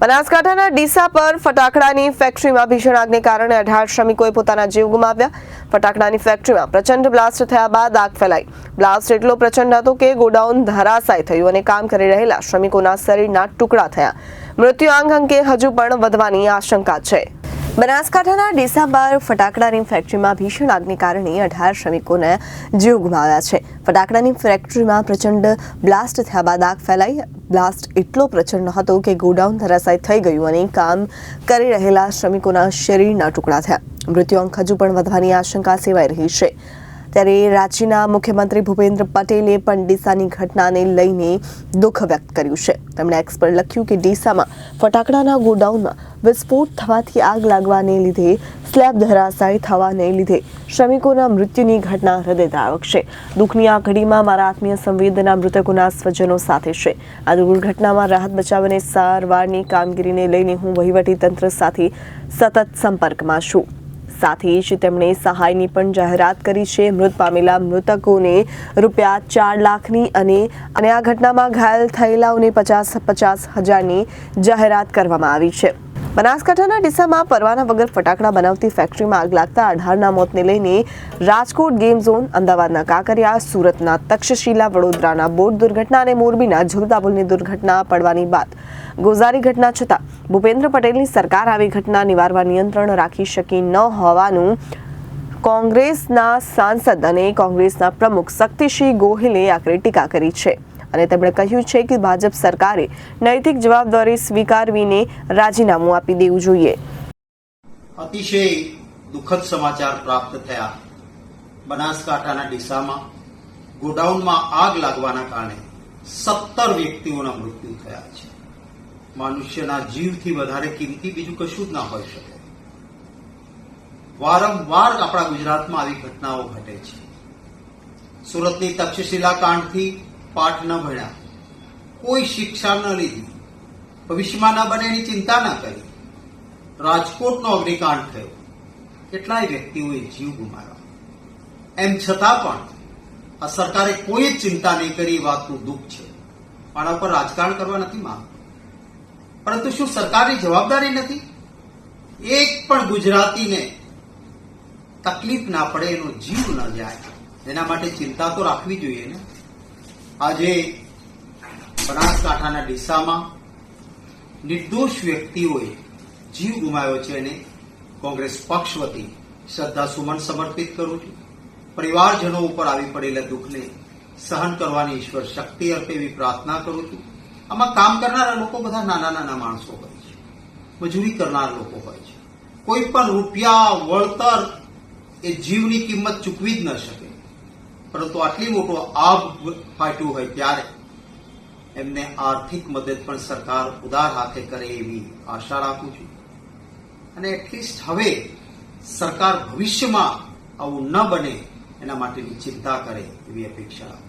બનાસકાંઠાના ડીસા પર ફટાકડાની ફેક્ટરીમાં ભીષણ આગને કારણે 18 શ્રમિકોએ પોતાના જીવ ગુમાવ્યા। ફટાકડાની ફેક્ટરીમાં પ્રચંડ બ્લાસ્ટ થયા બાદ આગ ફેલાઈ। બ્લાસ્ટ એટલો પ્રચંડ હતો કે ગોડાઉન ધરાશાય થયું અને કામ કરી રહેલા શ્રમિકોના શરીરના ટુકડા થયા। મૃત્યુઆંક અંકે હજુ પણ વધવાની આશંકા છે। બનાસકાંઠાના ડીસા પર ફટાકડાની ફેક્ટરીમાં ભીષણ આગને કારણે 18 શ્રમિકોને જીવ ગુમાવ્યા છે। ફટાકડાની ફેક્ટરીમાં પ્રચંડ બ્લાસ્ટ થયા બાદ આગ ફેલાઈ। બ્લાસ્ટ એટલો પ્રચંડ હતો કે ગોડાઉન ધરાશાય થઈ ગયું અને કામ કરી રહેલા શ્રમિકોના શરીરના ટુકડા થયા। મૃત્યુઆંક હજુ પણ વધવાની આશંકા સેવાઈ રહી છે। ત્યારે રાજ્યના મુખ્યમંત્રી ભૂપેન્દ્ર પટેલે પણ ડીસાની ઘટનાને લઈને દુઃખ વ્યક્ત કર્યું છે। તેમણે એક્સ પર લખ્યું કે ડીસામાં ફટાકડાના ગોડાઉનમાં વિસ્ફોટ થવાથી આગ લાગવાને લીધે સ્લેબ ધરાશાયી થવાને લીધે શ્રમિકોના મૃત્યુની ઘટના હૃદયદ્રાવક છે। દુઃખની આ ઘડીમાં મારા આત્મીય સંવેદના મૃતકોના સ્વજનો સાથે છે। આ દુર્ઘટનામાં રાહત બચાવ અને સારવારની કામગીરીને લઈને હું વહીવટીતંત્ર સાથે સતત સંપર્કમાં છું। સાથે જ તેમણે સહાયની પણ જાહેરાત કરી છે। મૃત પામેલા મૃતકોને ₹4 લાખની અને આ ઘટનામાં ઘાયલ થયેલાઓને 50 હજારની જાહેરાત કરવામાં આવી છે। બનાસકાંઠાના ડીસામાં પરવાના વગર ફટાકડા બનાવતી ફેક્ટરીમાં આગ લાગતા 18ના મોતને લઈને રાજકોટ ગેમ ઝોન, અમદાવાદના કાંકરિયા, સુરતના તક્ષશિલા, વડોદરાના બોટ દુર્ઘટના અને મોરબીના ઝુલતા પુલની દુર્ઘટના પડવાની બાદ ગોઝારી ઘટના છતાં ભૂપેન્દ્ર પટેલની સરકાર આવી ઘટના નિવારવા નિયંત્રણ રાખી શકી ન હોવાનું કોંગ્રેસના સાંસદ અને કોંગ્રેસના પ્રમુખ શક્તિસિંહ ગોહિલે આકરી ટીકા કરી છે અને તેમણે કહ્યું છે કે ભાજપ સરકારે નૈતિક જવાબદારી સ્વીકારવીને રાજીનામું આપી દેવું જોઈએ। અતિશય દુઃખદ સમાચાર પ્રાપ્ત થયા। બનાસકાંઠાના ડીસામાં ગોડાઉનમાં આગ લાગવાના કારણે 17 વ્યક્તિઓના મૃત્યુ થયા છે। મનુષ્યના જીવથી વધારે કિંમતી બીજું કશું જ ના હોઈ શકે। વારંવાર આપણા ગુજરાતમાં આવી ઘટનાઓ ઘટે છે। સુરતની તક્ષશિલા કાંડથી પાઠ ન ભણ્યા, કોઈ શિક્ષા ન લીધી, ભવિષ્યમાં ન બને એની ચિંતા ન કરી। રાજકોટનો અગ્નિકાંડ થયો, કેટલાય વ્યક્તિઓએ જીવ ગુમાવ્યા। એમ છતાં પણ આ સરકારે કોઈ જ ચિંતા નહીં કરી, વાતનું દુઃખ છે। આના પર રાજકારણ કરવા નથી માંગતો, પરંતુ શું સરકારની જવાબદારી નથી? એક પણ ગુજરાતીને તકલીફ ના પડે, એનો જીવ ન જાય, એના માટે ચિંતા તો રાખવી જોઈએ ને। આજે બનાસકાંઠાના ડીસામાં નિર્દોષ વ્યક્તિઓએ જીવ ગુમાવ્યો છે અને કોંગ્રેસ પક્ષ વતી શ્રદ્ધાસુમન સમર્પિત કરું છું। પરિવારજનો ઉપર આવી પડેલા દુઃખને સહન કરવાની ઈશ્વર શક્તિ આપે એવી પ્રાર્થના કરું છું। આમાં કામ કરનારા લોકો બધા નાના નાના માણસો હોય છે, મજૂરી કરનાર લોકો હોય છે। કોઈ પણ રૂપિયા વળતર એ જીવની કિંમત ચૂકવી જ ન શકે, પરંતુ આટલી મોટો આગ ફાટ્યું હોય ત્યારે એમને આર્થિક મદદ પણ સરકાર ઉદાર હાથે કરે એવી આશા રાખું છું। અને એટલીસ્ટ હવે સરકાર ભવિષ્યમાં આવું ન બને એના માટેની ચિંતા કરે એવી અપેક્ષા રાખું છું।